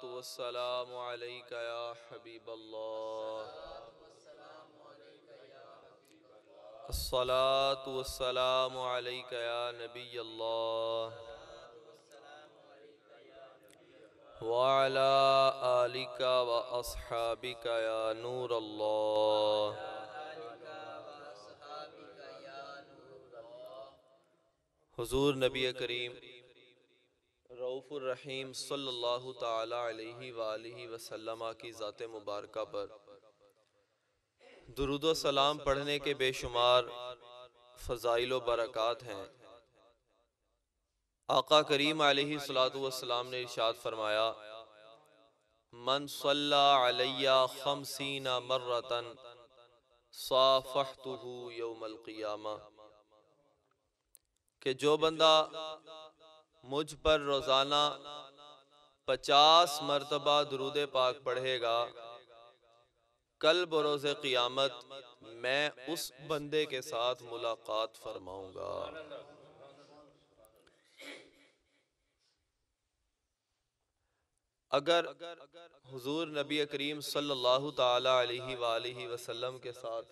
अस्सलातु वस्सलामु अलैका या हबीबल्लाह। अस्सलातु वस्सलामु अलैका या नबियल्लाह व अला आलिका व अस्हाबिका या नूरल्लाह। हुजूर नबी करीम रऊफ़ुर रहीम सल्लल्लाहु ताला अलैहि वालिहि वसल्लम की ज़ात मुबारका पर दुरूद व सलाम पढ़ने के बेशुमार फ़ज़ाइल व बरक़ात हैं। आका करीम अलैहि सलातु वस्सलाम ने इरशाद फरमाया, मन सल्ला अलैया खमसीना मर्रतन साफ़हतुहु यौमल क़ियामा, कि जो बंदा मुझ पर रोज़ाना 50 मरतबा दुरूद पाक पढ़ेगा, कल बरोज़े क़ियामत मैं उस बंदे के साथ मुलाकात फरमाऊंगा। अगर हुजूर नबी करीम सल्लल्लाहु ताला अलैहि वालिहि वसल्लम के साथ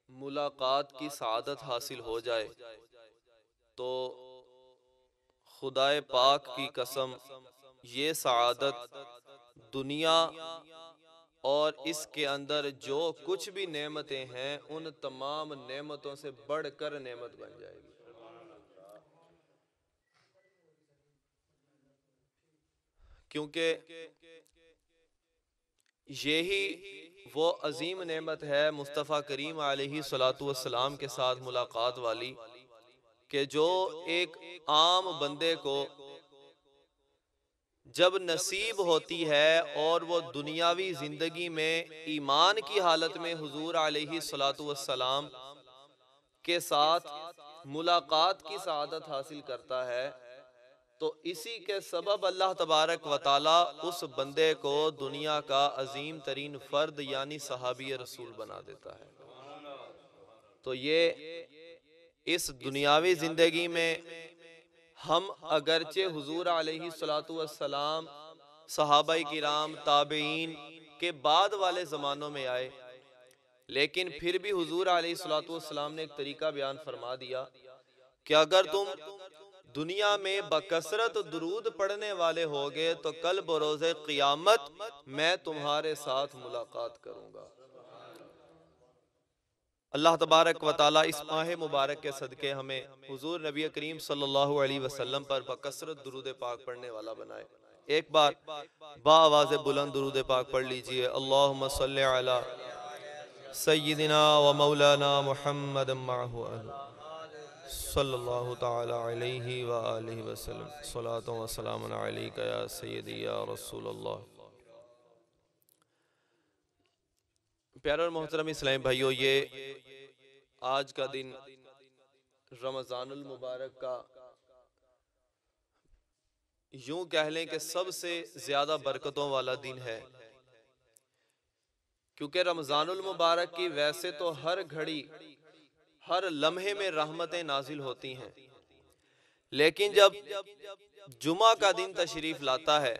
मुलाकात की सआदत हासिल हो जाए तो खुदाए पाक की कसम ये सआदत दुनिया और इसके अंदर जो कुछ भी नेमतें हैं उन तमाम नेमतों से बढ़कर नेमत बन जाएगी। क्योंकि यही वो अजीम नेमत है मुस्तफ़ा करीम अलैहि सलातु वस्सलाम के साथ मुलाकात वाली, कि जो एक आम बंदे को जब नसीब होती है और वो दुनियावी जिंदगी में ईमान की हालत में हुजूर अलैहि सलातु वस्सलाम के साथ मुलाकात की सआदत हासिल करता है, तो इसी के सबब अल्लाह तबारक व ताला उस बंदे को दुनिया का अजीम तरीन फर्द यानी सहाबी रसूल बना देता है। तो ये इस दुनियावी जिंदगी में हम अगरचे हुजूर अलैहि सलातु वस्सलाम, सहाबाई किराम, ताबईन के बाद वाले ज़मानों में आए, लेकिन फिर भी हुजूर अलैहि सलातु वस्सलाम ने एक तरीका बयान फरमा दिया कि अगर तुम दुनिया में बकसरत दुरूद पढ़ने वाले होगे तो कल बरोज़े क़ियामत मैं तुम्हारे साथ मुलाकात करूंगा। अल्लाह तबारक व ताला इस माह मुबारक के सदके हमें हुजूर नबी करीम सल्लल्लाहु अलैहि वसल्लम पर बकसरत दुरूद पाक पढ़ने वाला बनाए। एक बार बाआवाज़ बुलंद दुरूद पाक पढ़ लीजिए। अल्लाहुम्मा सल्ली अला सय्यिदिना व मौलाना मुहम्मद मअहू सल्लल्लाहु ताला अलैहि व आलिहि वसल्लम। सलातो व सलामुन अलैका या सय्यदी या रसूलल्लाह। प्यारे और मोहतरम इस्लामी भाइयों, ये आज का दिन रमज़ानुल मुबारक का यूं कह लें कि सबसे ज्यादा बरकतों वाला दिन है, क्योंकि रमज़ानुल मुबारक की वैसे तो हर घड़ी हर लम्हे में रहमतें नाजिल होती हैं, लेकिन जब जुमा का दिन तशरीफ लाता है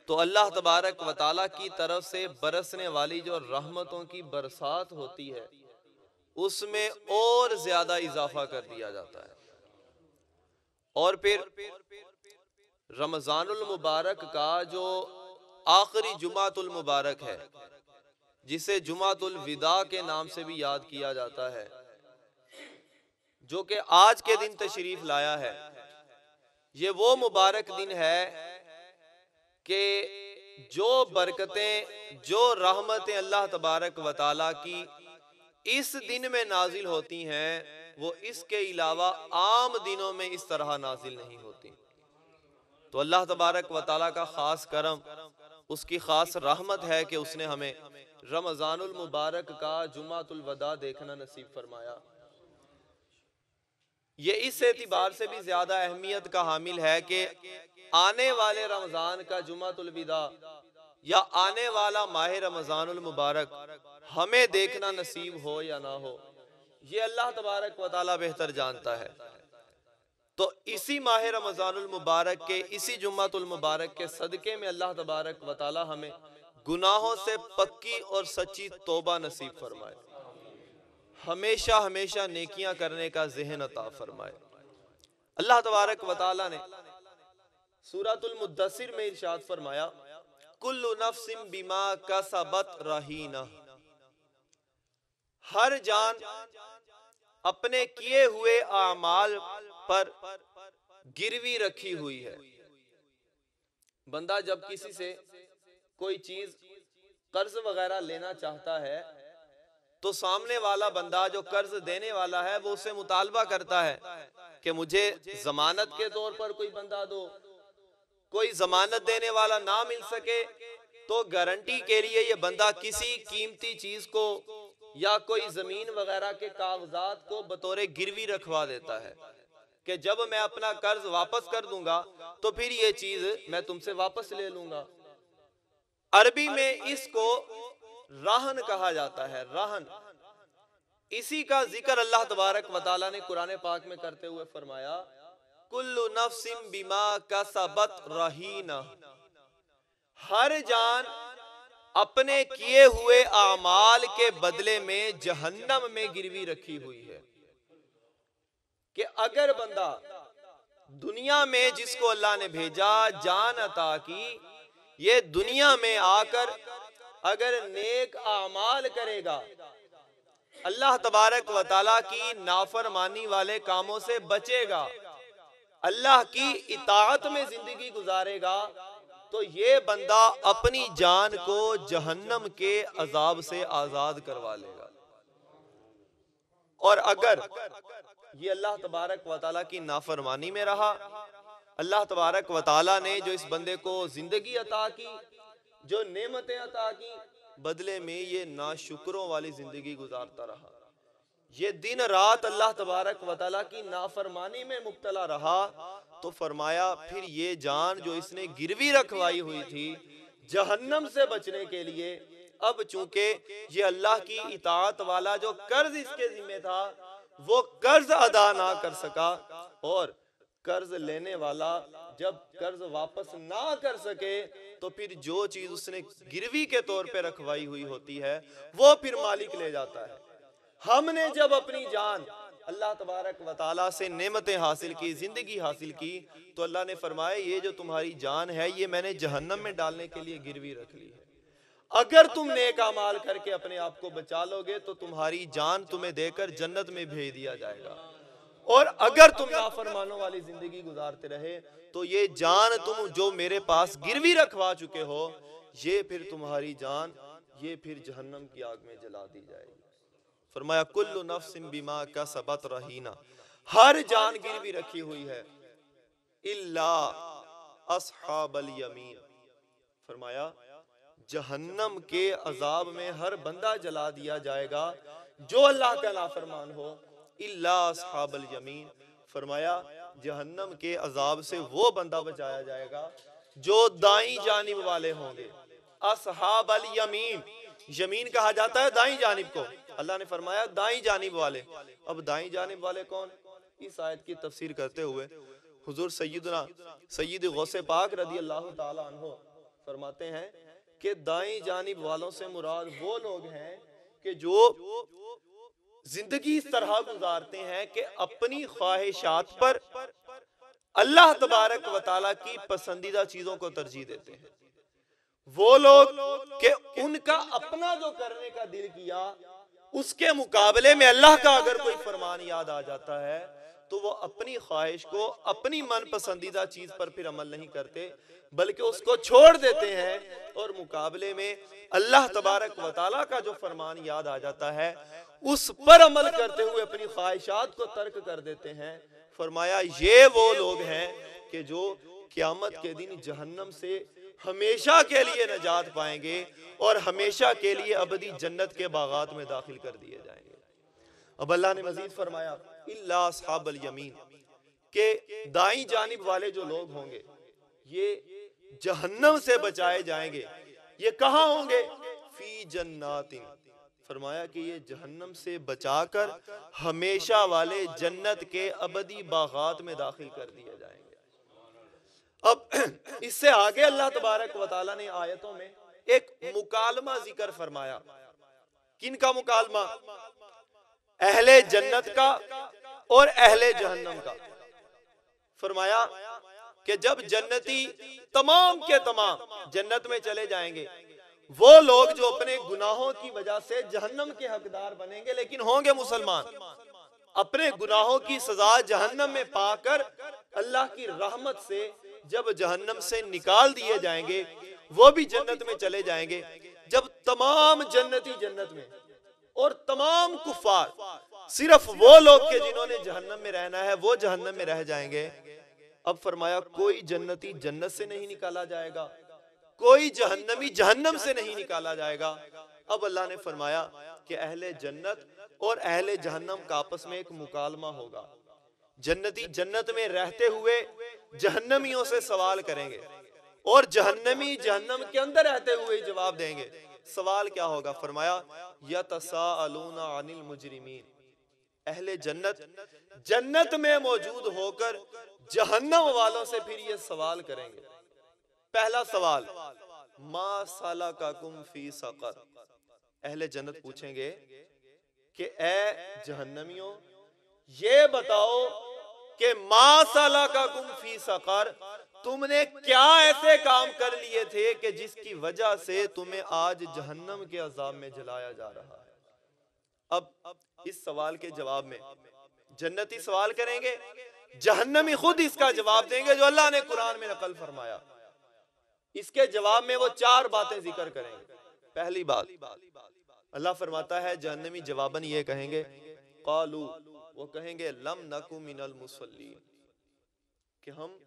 तो अल्लाह तबारक व ताला की तरफ से बरसने वाली जो रहमतों की बरसात होती है उसमें और ज्यादा इजाफा कर दिया जाता है। और फिर रमज़ानुल मुबारक का जो आखिरी जुमातुल मुबारक है, जिसे जुमातुल विदा के नाम से भी याद किया जाता है, जो कि आज के दिन तशरीफ लाया है, ये वो मुबारक दिन है कि जो बरकतें, जो रहमतें अल्लाह तबारक व ताला की इस दिन में नाजिल होती हैं वो इसके अलावा आम दिनों में इस तरह नाजिल नहीं होती। तो अल्लाह तबारक व ताला का खास करम, उसकी खास रहमत है कि उसने हमें रमज़ानुल मुबारक का जुमातुल वदा देखना नसीब फरमाया। ये इस एतिबार से भी ज्यादा अहमियत का हामिल है कि आने वाले रमज़ान का जुमातुल विदा या आने वाला माह रमज़ानुल मुबारक हमें देखना नसीब हो या ना हो, ये अल्लाह तबारक व ताला बेहतर जानता है। तो इसी माह रमज़ानुल मुबारक के इसी जुम्मतुल मुबारक के सदके में अल्लाह तबारक व तआला हमें गुनाहों से पक्की और सच्ची तौबा नसीब फरमाए, हमेशा हमेशा नेकियां करने का ज़हन अता फरमाए। अल्लाह तबारक व तआला ने सूरतुल मुद्दसिर में इरशाद फरमाया, कुल्लु नफ्सिन बिमा कसबत रहीना, हर जान अपने किए हुए आमाल पर गिरवी रखी हुई है। बंदा जब किसी से कोई चीज कर्ज वगैरह लेना चाहता है तो सामने वाला बंदा जो कर्ज देने वाला है वो उससे मुतालबा करता है कि मुझे जमानत के तौर पर कोई बंदा दो। कोई जमानत देने वाला ना मिल सके तो गारंटी के लिए ये बंदा किसी कीमती चीज को या कोई जमीन वगैरह के कागजात को बतौर गिरवी रखवा देता है कि जब मैं अपना कर्ज वापस कर दूंगा तो फिर ये चीज मैं तुमसे वापस ले लूंगा। अरबी में इसको रहन कहा जाता है, रहन। इसी का जिक्र अल्लाह तबारक व तआला ने कुरान पाक में करते हुए फरमाया, कुल्लु नफ्सिन बिमा कसबत रहीना, हर जान अपने किए हुए आमाल के बदले में जहन्नम में गिरवी रखी हुई है। कि अगर बंदा दुनिया में जिसको अल्लाह ने भेजा, जान अता की, ये दुनिया में आकर अगर नेक आमाल करेगा, अल्लाह तबारक व तआला की नाफरमानी वाले कामों से बचेगा, अल्लाह की इताअत में जिंदगी गुजारेगा, तो ये बंदा अपनी जान को जहन्नम के अजाब से आजाद करवा लेगा। और अगर ये अल्लाह तबारक व तआला की नाफरमानी में रहा, अल्लाह तबारक व तआला ने जो इस बंदे को जिंदगी अता की, जो नेमतें अता की, बदले में ये नाशुक्रों वाली जिंदगी गुजारता रहा, ये दिन रात अल्लाह तबारक व तआला की नाफरमानी में मुब्तला रहा, तो फरमाया फिर ये जान जो इसने गिरवी रखवाई हुई थी जहन्नम से बचने के लिए, अब चूंकि ये अल्लाह की इताअत वाला जो कर्ज इसके जिम्मे था वो कर्ज अदा ना कर सका, और कर्ज लेने वाला जब कर्ज वापस ना कर सके तो फिर जो चीज उसने गिरवी के तौर पे रखवाई हुई होती है वो फिर मालिक ले जाता है। हमने जब अपनी जान अल्लाह तबारक व तआला से नेमतें हासिल की, जिंदगी हासिल की, तो अल्लाह ने फरमाया ये जो तुम्हारी जान है ये मैंने जहन्नम में डालने के लिए गिरवी रख ली है। अगर तुम नेक अमाल करके अपने आप को बचा लोगे तो तुम्हारी जान तुम्हें देकर जन्नत में भेज दिया जाएगा, और अगर तुम नाफरमानों वाली जिंदगी गुजारते रहे तो ये जान तुम जो मेरे पास गिरवी रखवा चुके हो ये फिर तुम्हारी जान ये फिर जहन्नम की आग में जला दी जाएगी। फरमाया कुल्लु नफ्सिन बिमा कसबत रहीना, हर जान गिरवी रखी हुई है इल्ला अस्हाबल यमीन। फरमाया जहन्नम के अजाब में हर बंदा जला दिया जाएगा जो अल्लाह का नाफरमान हो, इल्ला अस्हाबल यमीन। फरमाया जहन्नम के अजाब से वो बंदा बचाया जाएगा जो दाईं जानिब वाले होंगे। अस्हाबल यमीन, यमीन कहा जाता है दाईं जानिब को, अल्लाह ने फरमाया दाईं जानिब वाले। अब दाईं जानिब वाले कौन? इस आयत की तफसीर करते हुए हुजूर सैयद गौसे पाक रदी अल्लाह ताला अन्हो फरमाते हैं कि दाईं जानिब वालों से मुराद वो लोग हैं कि जो जिंदगी इस तरह गुजारते हैं कि अपनी ख्वाहिशात पर अल्लाह तबारक व तआला की पसंदीदा चीजों को तरजीह देते हैं। वो लोग कि उनका अपना जो करने का दिल किया उसके मुकाबले में अल्लाह का अगर कोई फरमान याद आ जाता है तो वो अपनी ख्वाहिश को, अपनी मन पसंदीदा चीज पर फिर अमल नहीं करते बल्कि उसको छोड़ देते हैं, और मुकाबले में अल्लाह तबारक व तआला का जो फरमान याद आ जाता है उस पर अमल करते हुए अपनी ख्वाहिशात को तर्क कर देते हैं। फरमाया ये वो लोग हैं कि जो क़यामत के दिन जहन्नम से हमेशा के लिए नजात पाएंगे और हमेशा के लिए अबदी जन्नत के बागात में दाखिल कर दिए जाएंगे। अब अल्लाह ने मजीद फरमाया इल्ला अस्हाबल यमीन, के दाईं जानिब वाले जो लोग होंगे ये जहन्नम से बचाए जाएंगे। ये कहाँ होंगे? फी जन्नातिन। फरमाया कि ये जहन्नम से बचाकर हमेशा वाले जन्नत के अबदी बागात में दाखिल कर दिए जाएंगे। अब इससे आगे अल्लाह तबारक व तआला ने आयतों में एक मुकालमा जिक्र फरमाया। किन का मुकालमा? अहले जन्नत का और अहले जहन्नम का। फरमाया कि जब जन्नती तमाम के तमाम जन्नत में चले जाएंगे, वो लोग जो अपने गुनाहों की वजह से जहन्नम के हकदार बनेंगे लेकिन होंगे मुसलमान, अपने गुनाहों की सजा जहन्नम में पाकर अल्लाह की रहमत से जब जहन्नम से निकाल दिए जाएंगे, वो भी जन्नत में चले जाएंगे। जब तमाम जन्नती जन्नत में और तमाम कुफार, सिर्फ वो लोग के जिन्होंने जहन्नम में रहना है वो जहन्नम में रह जाएंगे। अब फरमाया कोई जन्नती जन्नत से नहीं निकाला जाएगा, कोई जहन्नमी जहन्नम से नहीं निकाला जाएगा। अब अल्लाह ने फरमाया कि अहले जन्नत और अहले जहन्नम का आपस में एक मुकालमा होगा। जन्नती जन्नत में रहते हुए जहन्नमियों से सवाल करेंगे और जहन्नमी जहन्नम के अंदर रहते हुए जवाब देंगे। सवाल क्या होगा? फरमाया यतसाअलूना अनिल मुजरिमीन। अहले जन्नत जन्नत में मौजूद होकर जहन्नम वालों से फिर ये सवाल करेंगे। पहला सवाल, मा सलकाकुम फी सकर। अहले जन्नत पूछेंगे कि ए जहन्नमियों, ये बताओ कि मा सलकाकुम फी सकर, तुमने क्या ऐसे काम कर लिए थे कि जिसकी वजह से तुम्हें आज जहन्नम के अजाब में जलाया जा रहा है। अब इस सवाल के जवाब में जन्नती सवाल करेंगे, जहन्नमी खुद इसका जवाब देंगे जो अल्लाह ने कुरान में नकल फरमाया। इसके जवाब में वो चार बातें जिक्र करेंगे। पहली बात, अल्लाह फरमाता है जहन्नमी जवाबन ये कहेंगे, कालू, वो कहेंगे लम नकु मिनल मुसल्लीन, कि हम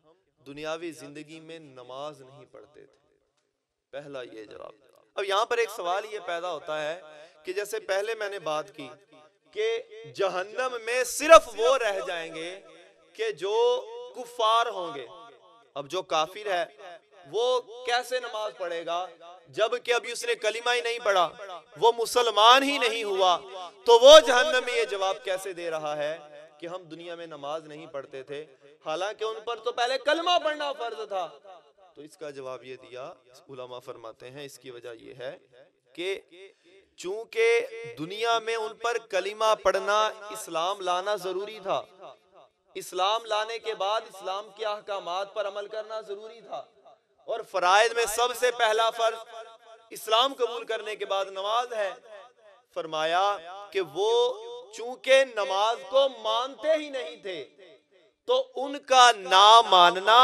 दुनियावी जिंदगी में नमाज नहीं पढ़ते थे। पहला ये जवाब। अब यहाँ पर एक सवाल ये पैदा होता है कि जैसे पहले मैंने बात की कि जहन्नम में सिर्फ वो रह जाएंगे कि जो कुफार होंगे। अब जो काफिर है वो कैसे नमाज पढ़ेगा जबकि अभी उसने कलिमा ही नहीं पढ़ा, वो मुसलमान ही नहीं हुआ, तो वो जहन्नम में ये जवाब कैसे दे रहा है कि हम दुनिया में नमाज नहीं पढ़ते थे, हालांकि उन पर तो पहले कलमा पढ़ना फर्ज था। तो इसका जवाब ये दिया, उलमा फरमाते हैं इसकी वजह ये है कि चूंकि दुनिया में उन पर कलिमा पढ़ना, इस्लाम लाना जरूरी था, इस्लाम लाने के बाद इस्लाम के अहकामात पर अमल करना जरूरी था, और फराइज में सबसे पहला फर्ज इस्लाम कबूल करने के बाद नमाज है। फरमाया कि वो चूंकि नमाज को मानते ही नहीं थे, तो उनका ना मानना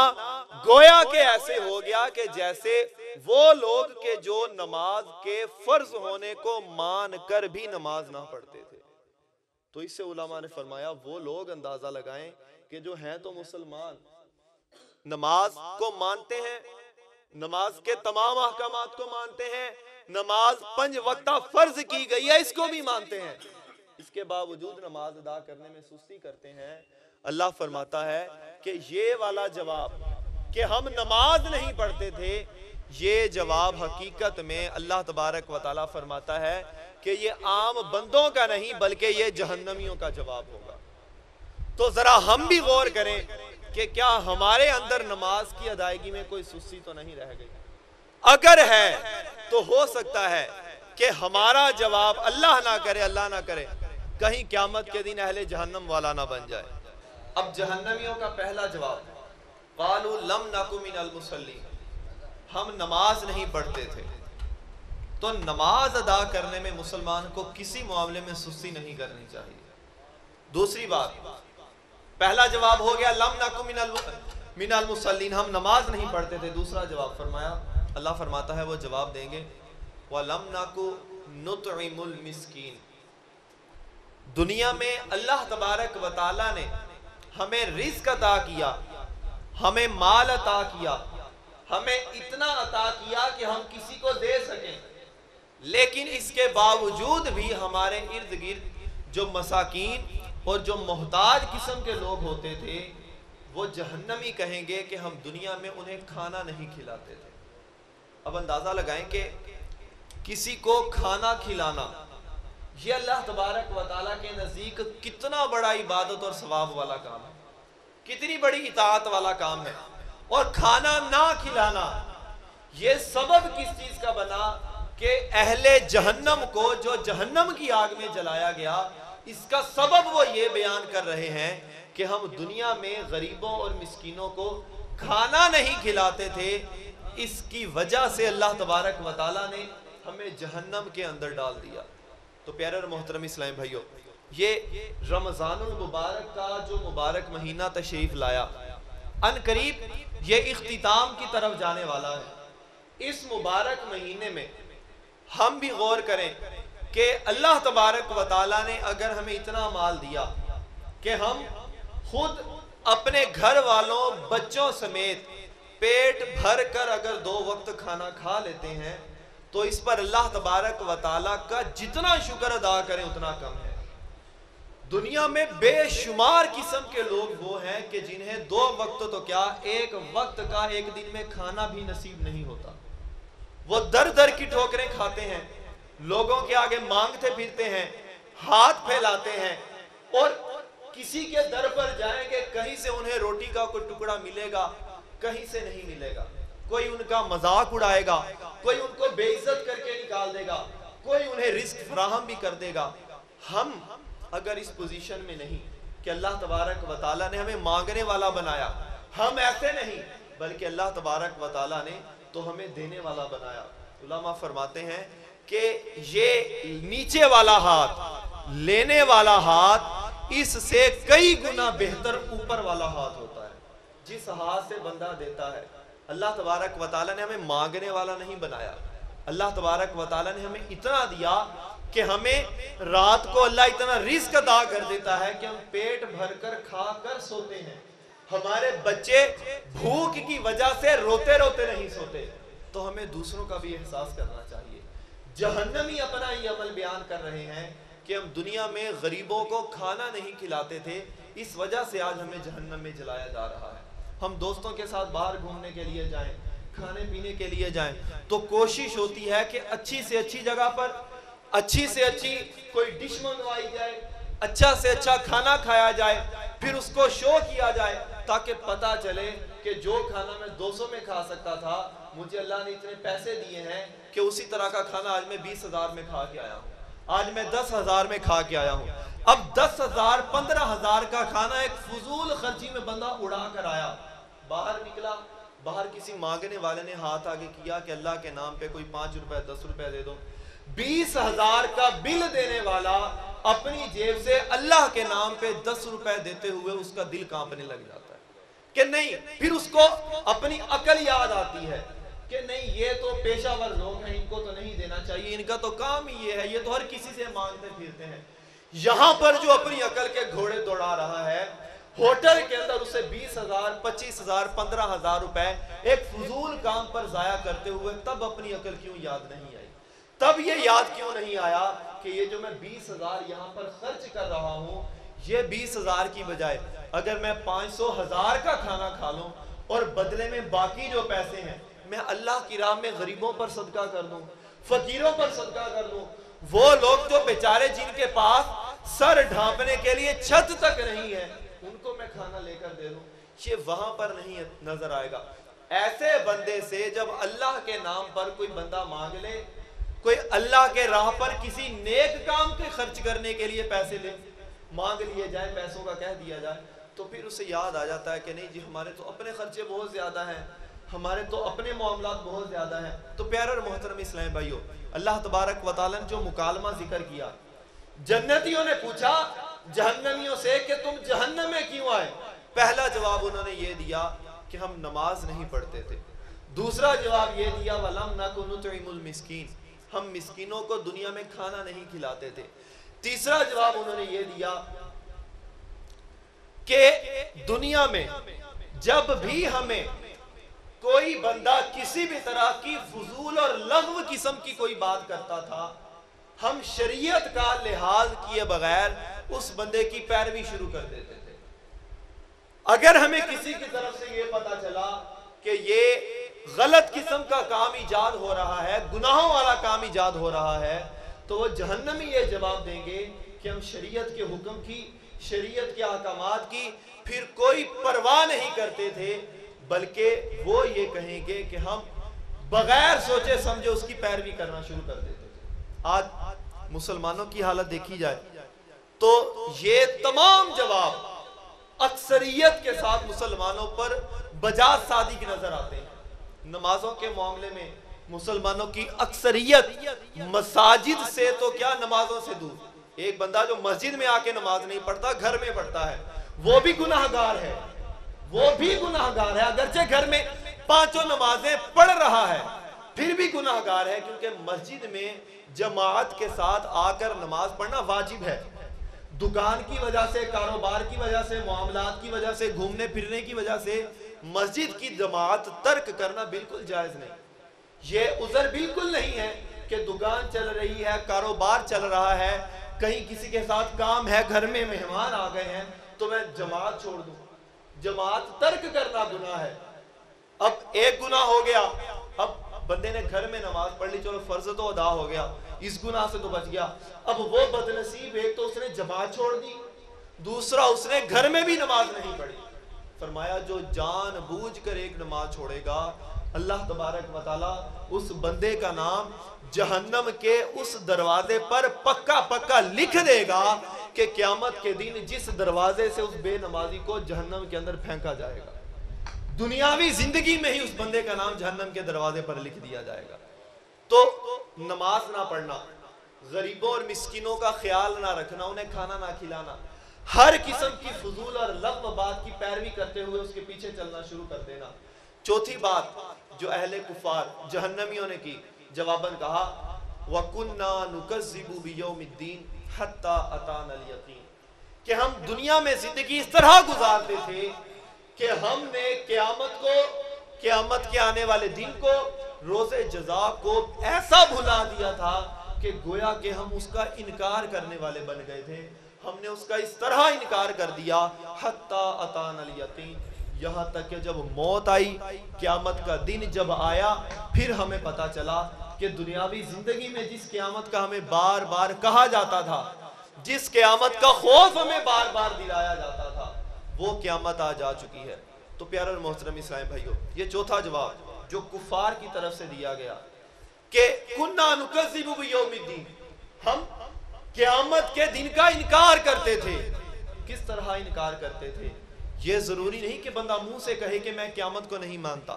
गोया के ऐसे हो गया कि जैसे वो लोग के जो नमाज के फर्ज होने को मान कर भी नमाज ना पढ़ते थे। तो इससे उलमा ने फरमाया वो लोग अंदाजा लगाएं कि जो हैं तो मुसलमान, नमाज को मानते हैं, नमाज के तमाम अहकामात को मानते हैं, नमाज 5 वक्ता फर्ज की गई है इसको भी मानते हैं, इसके बावजूद नमाज अदा करने में सुस्ती करते हैं। अल्लाह फरमाता है कि ये वाला जवाब कि हम नमाज नहीं पढ़ते थे, ये जवाब हकीकत में अल्लाह तबारक व तआला फरमाता है कि ये आम बंदों का नहीं बल्कि ये जहन्नमियों का जवाब होगा। तो जरा हम भी गौर करें कि क्या हमारे अंदर नमाज की अदायगी में कोई सुस्ती तो नहीं रह गई। अगर है तो हो सकता है कि हमारा जवाब अल्लाह ना करे, अल्लाह ना करे, कहीं क़यामत के दिन अहले जहन्नम वाला ना बन जाए। अब जहन्नमियों का पहला जवाब, क़ालू लम नकु मिनल मुसल्लीन, हम नमाज नहीं पढ़ते थे। तो नमाज अदा करने में मुसलमान को किसी मामले में सुस्ती नहीं करनी चाहिए। दूसरी बात, पहला जवाब हो गया लम नकु मिनल मुसल्लीन, हम नमाज नहीं पढ़ते थे। दूसरा जवाब फरमाया, अल्लाह फरमाता है वो जवाब देंगे व लम नकु नुतइमुल मिस्कीन, दुनिया में अल्लाह तबारक व तआला ने हमें रिज़्क अता किया, हमें माल अता किया, हमें इतना अता किया कि हम किसी को दे सकें, लेकिन इसके बावजूद भी हमारे इर्द गिर्द जो मसाकीन और जो मोहताज किस्म के लोग होते थे वो जहन्नमी कहेंगे कि हम दुनिया में उन्हें खाना नहीं खिलाते थे। अब अंदाजा लगाएं कि किसी को खाना खिलाना ये अल्लाह तबारक व तआला के नज़दीक कितना बड़ा इबादत और सवाब वाला काम है, कितनी बड़ी इताअत वाला काम है। और खाना ना खिलाना ये सबब किस चीज का बना कि अहले जहन्नम को जो जहन्नम की आग में जलाया गया, इसका सबब वो ये बयान कर रहे हैं कि हम दुनिया में गरीबों और मिस्कीनों को खाना नहीं खिलाते थे, इसकी वजह से अल्लाह तबारक व तआला ने हमें जहन्नम के अंदर डाल दिया। तो प्यारे और मोहतरम इस्लामी भाइयों, ये रमज़ानुल मुबारक का जो मुबारक महीना तशरीफ लाया, अन करीब ये इख्तिताम की तरफ जाने वाला है। इस मुबारक महीने में हम भी गौर करें कि अल्लाह तबारक व तआला ने अगर हमें इतना माल दिया कि हम खुद अपने घर वालों बच्चों समेत पेट भर कर अगर 2 वक्त खाना खा लेते हैं, तो इस पर अल्लाह तबारक व तआला का जितना शुक्र अदा करें उतना कम है। दुनिया में बेशुमार किस्म के लोग वो हैं कि जिन्हें 2 वक्त तो क्या, 1 वक्त का एक दिन में खाना भी नसीब नहीं होता। वो दर दर की ठोकरें खाते हैं, लोगों के आगे मांगते फिरते हैं, हाथ फैलाते हैं, और किसी के दर पर जाएंगे, कहीं से उन्हें रोटी का कोई टुकड़ा मिलेगा, कहीं से नहीं मिलेगा। कोई उनका मजाक उड़ाएगा, कोई उनको बेइज्जत करके निकाल देगा, कोई उन्हें रिस्क फराहम भी कर देगा। हम अगर इस पोजीशन में नहीं कि अल्लाह तबारक व तआला ने हमें मांगने वाला बनाया, हम ऐसे नहीं, बल्कि अल्लाह तबारक व तआला ने तो हमें देने वाला बनाया। उलमा फरमाते हैं कि ये नीचे वाला हाथ, लेने वाला हाथ, इससे कई गुना बेहतर ऊपर वाला हाथ होता है। जिस हाथ से बंदा देता है, अल्लाह तबारक व तआला ने हमें मांगने वाला नहीं बनाया। अल्लाह तबारक व तआला ने हमें इतना दिया कि हमें रात को अल्लाह इतना रिस्क अदा कर देता है कि हम पेट भरकर खा कर सोते हैं। हमारे बच्चे भूख की वजह से रोते रोते नहीं सोते, तो हमें दूसरों का भी एहसास करना चाहिए। जहन्नमी अपना ये अमल बयान कर रहे हैं कि हम दुनिया में गरीबों को खाना नहीं खिलाते थे, इस वजह से आज हमें जहन्नम में जलाया जा रहा है। हम दोस्तों के साथ बाहर घूमने के लिए जाएं, खाने पीने के लिए जाएं, तो कोशिश होती है कि अच्छी से अच्छी जगह पर अच्छी से अच्छी कोई डिश मंगवाई जाए, अच्छा से अच्छा खाना खाया जाए, फिर उसको शो किया जाए, ताकि पता चले कि जो खाना मैं 200 में खा सकता था, मुझे अल्लाह ने इतने पैसे दिए हैं कि उसी तरह का खाना आज मैं 20,000 में खा के आया हूँ, आज मैं 10,000 में खा के आया हूँ। अब 10,000 15,000 का खाना एक फजूल खर्ची में बंदा उड़ा कर आया, बाहर निकला, बाहर किसी मांगने वाले ने हाथ आगे किया कि अल्लाह के नाम पे कोई 5 रुपए 10 रुपए दे दो। 20,000 का बिल देने वाला अपनी जेब से अल्लाह के नाम पे 10 रुपए देते हुए उसका दिल कांपने लग जाता है कि नहीं। फिर उसको अपनी अकल याद आती है कि नहीं, ये तो पेशावर लोग हैं, इनको तो नहीं देना चाहिए, इनका तो काम ही ये है, ये तो हर किसी से मांगते फिरते हैं। यहां पर जो अपनी अकल के घोड़े दौड़ा रहा है, होटल के अंदर उसे 20,000 25,000 15,000 रुपए एक फजूल काम पर जाया करते हुए तब अपनी अकल क्यों याद नहीं आई? तब ये याद क्यों नहीं आया कि ये जो मैं 20,000 यहाँ पर खर्च कर रहा हूँ, ये 20,000 की बजाय अगर मैं 500,000 का खाना खा लूं और बदले में बाकी जो पैसे हैं मैं अल्लाह की राह में गरीबों पर सदका कर दूं, फकीरों पर सदका कर दूं, वो लोग जो बेचारे जिनके पास सर ढांपने के लिए छत तक नहीं है, उनको मैं खाना लेकर दे दूं, ये वहां पर नहीं नजर आएगा। ऐसे बंदे से जब अल्लाह के नाम पर कोई बंदा मांग ले, कोई अल्लाह के राह पर किसी नेक काम के खर्च करने के लिए पैसे ले, मांग लिए जाए, पैसों का कह दिया जाए, तो फिर उसे याद आ जाता है कि नहीं जी, हमारे तो अपने खर्चे बहुत ज्यादा हैं, हमारे तो अपने मामलात बहुत ज्यादा हैं। तो प्यारे और मोहतरम इस्लामी भाइयों, अल्लाह तबारक व तआला ने जो मुकालमा जिक्र किया, जन्नतियों ने पूछा जहन्नमियों से कि तुम जहन्नम में क्यों आए? पहला जवाब उन्होंने ये दिया कि हम नमाज नहीं पढ़ते थे। दूसरा जवाब ये दिया वलम नकु नुतइमुल मिस्कीन, हम मिस्कीनों को दुनिया में खाना नहीं खिलाते थे। तीसरा जवाब उन्होंने ये दिया कि दुनिया में जब भी हमें कोई बंदा किसी भी तरह की फजूल और लग़्व किस्म की कोई बात करता था, हम शरीयत का लिहाज किए बगैर उस बंदे की पैरवी शुरू कर देते थे। अगर हमें किसी की तरफ से ये पता चला कि ये गलत किस्म का काम इजाद हो रहा है, गुनाहों वाला काम इजाद हो रहा है, तो वो जहन्नमी ये जवाब देंगे कि हम शरीयत के हुक्म की, शरीयत के अहकामात की फिर कोई परवाह नहीं करते थे, बल्कि वो ये कहेंगे कि हम बगैर सोचे समझे उसकी पैरवी करना शुरू कर देते थे। आज मुसलमानों की हालत देखी जाए तो ये तमाम जवाब अक्सरियत के साथ मुसलमानों पर बजाज सादिक नजर आते हैं। नमाजों के मामले में मुसलमानों की अक्सरियत मसाजिद से तो क्या, नमाजों से दूर। एक बंदा जो मस्जिद में आके नमाज नहीं पढ़ता, घर में पढ़ता है, वो भी गुनाहगार है, वो भी गुनाहगार है। अगरचे घर में पांचों नमाजें पढ़ रहा है फिर भी गुनाहगार है, क्योंकि मस्जिद में जमात के साथ आकर नमाज पढ़ना वाजिब है। दुकान की वजह से, कारोबार की वजह से, मामलात की वजह से, घूमने फिरने की वजह से मस्जिद की जमात तर्क करना बिल्कुल जायज नहीं। ये उज़र बिल्कुल नहीं है कि दुकान चल रही है, कारोबार चल रहा है, कहीं किसी के साथ काम है, घर में मेहमान आ गए हैं तो मैं जमात छोड़ दूं। जमात तर्क करना गुनाह है। अब एक गुनाह हो गया, अब बंदे ने घर में नमाज पढ़ ली, चलो फर्ज तो अदा हो गया, इस गुनाह से तो बच गया। अब वो बदनसीब, एक तो उसने जमात छोड़ दी, दूसरा उसने घर में भी नमाज नहीं पढ़ी। फरमाया जो जानबूझकर एक नमाज छोड़ेगा, अल्लाह तबारक व तआला उस बंदे का नाम जहन्नम के उस दरवाजे पर पक्का पक्का लिख देगा कि क़यामत के दिन जिस दरवाजे से उस बेनमाजी को जहन्नम के अंदर फेंका जाएगा, दुनियावी जिंदगी में ही उस बंदे का नाम जहन्नम के दरवाजे पर लिख दिया जाएगा। तो नमाज ना पढ़ना, गरीबों और मिस्किनों का ख्याल ना रखना, उन्हें खाना ना खिलाना, हर किस्म की फजूल और लग़्व बात की पैरवी करते हुए उसके पीछे चलना शुरू कर देना। चौथी बात जो अहले कुफार जहन्नमियों ने की, जवाबन कहा वकुन्ना नुकज़्ज़िबु बियौमिद्दीन हत्ता अतानल यकीन, कि हम दुनिया में जिंदगी इस तरह गुजारते थे कि हमने क़यामत के आने वाले दिन को, रोज़े जज़ा को ऐसा भुला दिया था कि गोया कि हम उसका इनकार करने वाले बन गए थे। हमने उसका इस तरह इनकार कर दिया, हत्ता अतानल यकीन, यहाँ तक कि जब मौत आई, क़यामत का दिन जब आया, फिर हमें पता चला कि दुनियावी जिंदगी में जिस क़यामत का हमें बार बार कहा जाता था, जिस क़यामत का खौफ हमें बार बार दिलाया जाता था, वो क़यामत आज आ चुकी है। तो प्यारे और मोहतरम इस्लामी भाइयों, ये चौथा जवाब जो कुफार की तरफ से दिया गया कि कुन्ना नुकज़्ज़िबु बियौमिद्दीन, हम क़यामत के दिन का इनकार करते थे। किस तरह इनकार करते थे? ये जरूरी नहीं कि बंदा मुंह से कहे कि मैं क़यामत को नहीं मानता,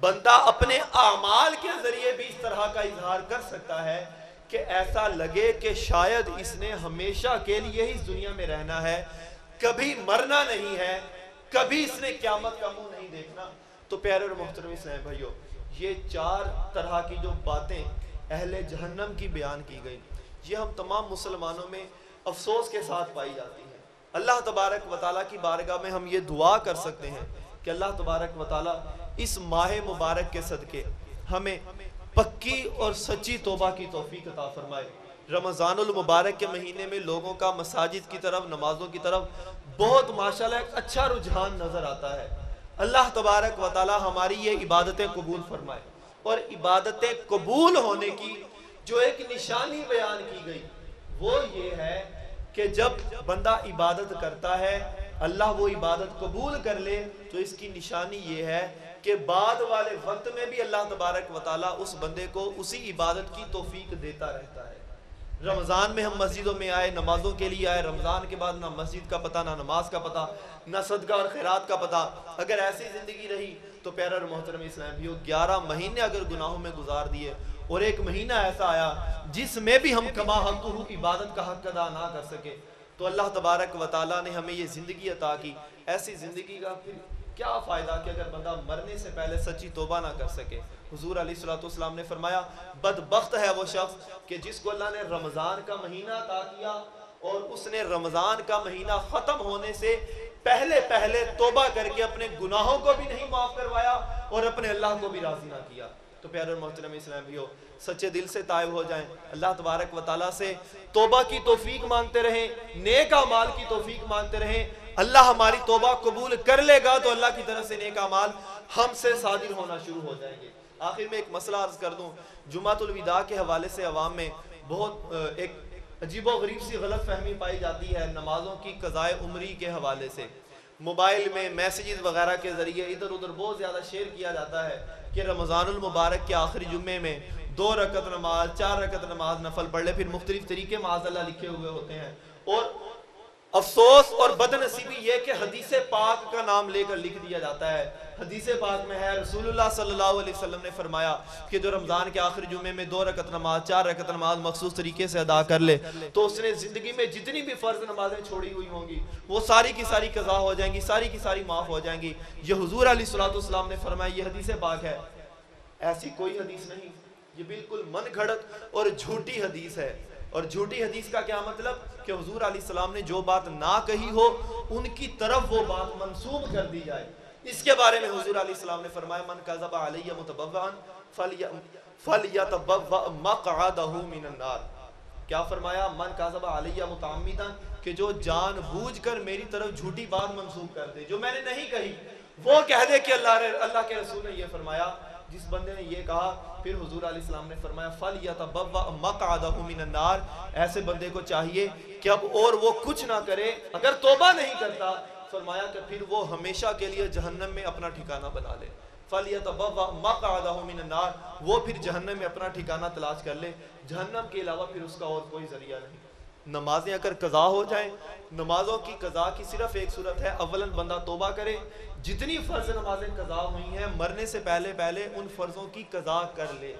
बंदा अपने आमाल के जरिए भी इस तरह का इजहार कर सकता है कि ऐसा लगे कि शायद इसने हमेशा के लिए ही इस दुनिया में रहना है, कभी मरना नहीं है, कभी इसने क़यामत का मुंह नहीं देखना। तो प्यारे और मोहतरम इस्लामी भाइयों, ये चार तरह की जो बातें अहले जहन्नम की बयान की गई, ये हम तमाम मुसलमानों में अफसोस के साथ पाई जाती हैं। अल्लाह तबारक व तआला की बारगाह में हम ये दुआ कर सकते हैं कि अल्लाह तबारक व तआला इस माह मुबारक के सदके हमें पक्की और सच्ची तौबा की तौफीक अता फरमाए। रमज़ानुल मुबारक के महीने में लोगों का मसाजिद की तरफ, नमाजों की तरफ बहुत माशाल्लाह एक अच्छा रुझान नज़र आता है। अल्लाह तबारक व तआला हमारी ये इबादतें कबूल फरमाए, और इबादतें कबूल होने की जो एक निशानी बयान की गई वो ये है कि जब बंदा इबादत करता है, अल्लाह वो इबादत कबूल कर ले, तो इसकी निशानी ये है कि बाद वाले वक्त में भी अल्लाह तबारक व तआला उस बंदे को उसी इबादत की तौफीक देता रहता है। रमज़ान में हम मस्जिदों में आए, नमाजों के लिए आए, रमज़ान के बाद ना मस्जिद का पता, ना नमाज का पता, ना सदका और खैरात का पता। अगर ऐसी ज़िंदगी रही तो प्यारे और मोहतरम इस्लामी भाइयों, 11 महीने अगर गुनाहों में गुजार दिए और एक महीना ऐसा आया जिसमें भी हम कमा हक़्क़ुहू इबादत का हक़ अदा ना कर सके, तो अल्लाह तबारक व तआला ने हमें ये ज़िंदगी अता की। ऐसी ज़िंदगी का फिर क्या फ़ायदा कि अगर बंदा मरने से पहले सच्ची तौबा ना कर सके। हुजूर अलैहिस्सलाम ने फरमाया, बदबख्त है वो शख्स कि जिसको अल्लाह ने रमज़ान का महीना अता किया और उसने रमज़ान का महीना ख़त्म होने से पहले पहले तौबा करके अपने गुनाहों को भी नहीं माफ़ करवाया और अपने अल्लाह को भी राज़ी ना किया। तो प्यारे मोहतरम इस्लामी भाइयों, सच्चे दिल से ताइब हो जाएं, अल्लाह तबारक व तआला से तौबा की तौफीक मांगते रहें, नेक अमाल की तौफीक मांगते रहें। अल्लाह हमारी तौबा कबूल कर लेगा तो अल्लाह की तरफ से नेक अमाल हमसे सादिर होना शुरू हो जाएंगे। आखिर में एक मसला अर्ज कर दूं, जुमातुल विदा के हवाले से अवाम में बहुत एक अजीबो गरीब सी गलत फहमी पाई जाती है नमाजों की क़ज़ाए उम्री के हवाले से। मोबाइल में मैसेजेस वगैरह के ज़रिए इधर उधर बहुत ज़्यादा शेयर किया जाता है कि रमज़ानुल मुबारक के आखिरी जुम्मे में 2 रकत नमाज, 4 रकत नमाज नफल पढ़ ले, फिर मुख्तलिफ तरीके माज़अल्लाह लिखे हुए होते हैं। और अफसोस और बदनसीबी ये कि हदीस पाक का नाम लेकर लिख दिया जाता है। हदीस पाक में है रसूलुल्लाह सल्लल्लाहु अलैहि वसल्लम ने फरमाया कि जो रमज़ान के आखिरी जुम्मे में 2 रकत नमाज, 4 रकत नमाज मखसूस तरीके से अदा कर ले तो उसने ज़िंदगी में जितनी भी फ़र्ज नमाजें छोड़ी हुई होंगी वो सारी की सारी कज़ा हो जाएंगी, सारी की सारी माफ़ हो जाएंगी। ये हुज़ूर अलैहिस्सलाम ने फरमाया, ये हदीस पाक है, ऐसी कोई हदीस नहीं, ये बिल्कुल मन घड़त और झूठी हदीस है। और झूठी हदीस का क्या मतलब कि हुजूर अलैहिस्सलाम ने जो बात ना कही हो उनकी तरफ वो बात मंसूब कर दी जाए। इसके बारे में हुजूर अलैहिस्सलाम ने फरमाया, मन कज़ब अलैया मुतबव्वन फलयतबव्व मक़अदहु मिनन नार। क्या फरमाया? मन कज़ब अलैया मुतअम्मिदन, कि जो जानबूझकर मेरी तरफ झूठी बात मंसूब कर दे, जो मैंने नहीं कही, वो कह दे कि अल्लाह के रसूल ने ये फरमाया। जिस बंदे ने ये कहा, फिर हुजूर अलैहिस्सलाम ने फरमाया फलयतबव्व मक़अदहु मिनन नार, ऐसे बंदे को चाहिए कि अब और वो कुछ ना करे, अगर तौबा नहीं करता फरमाया कि फिर वो हमेशा के लिए जहन्नम में अपना ठिकाना बना ले। फलयतबव्व मक़अदहु मिनन नार, वो फिर जहन्नम में अपना ठिकाना तलाश कर ले, जहन्नम के अलावा फिर उसका और कोई जरिया नहीं। नमाजें अगर कज़ा हो जाएं, नमाजों की कज़ा की सिर्फ एक सूरत है, अव्वलन बंदा तौबा करे, जितनी फ़र्ज नमाजें कज़ा हुई हैं मरने से पहले पहले उन फ़र्ज़ों की कज़ा कर ले,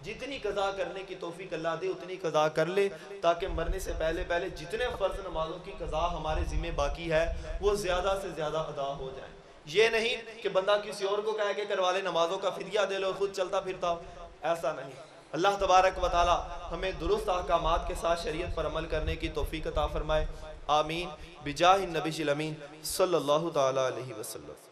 जितनी कज़ा करने की तौफीक अल्लाह दे उतनी कज़ा कर ले, ताकि मरने से पहले पहले जितने फ़र्ज नमाजों की कज़ा हमारे ज़िम्मे बाकी है वो ज़्यादा से ज़्यादा अदा हो जाए। ये नहीं कि बंदा किसी और को कह के करवा ले, नमाजों का फिदिया दे लो, खुद चलता फिरता, ऐसा नहीं। अल्लाह तबारक व तआला हमें दुरुस्त अहकामात के साथ शरीयत पर अमल करने की तौफीक अता फरमाए। आमीन बिजाहि नबील अमीन सल्लल्लाहु तआला अलैहि वसल्लम।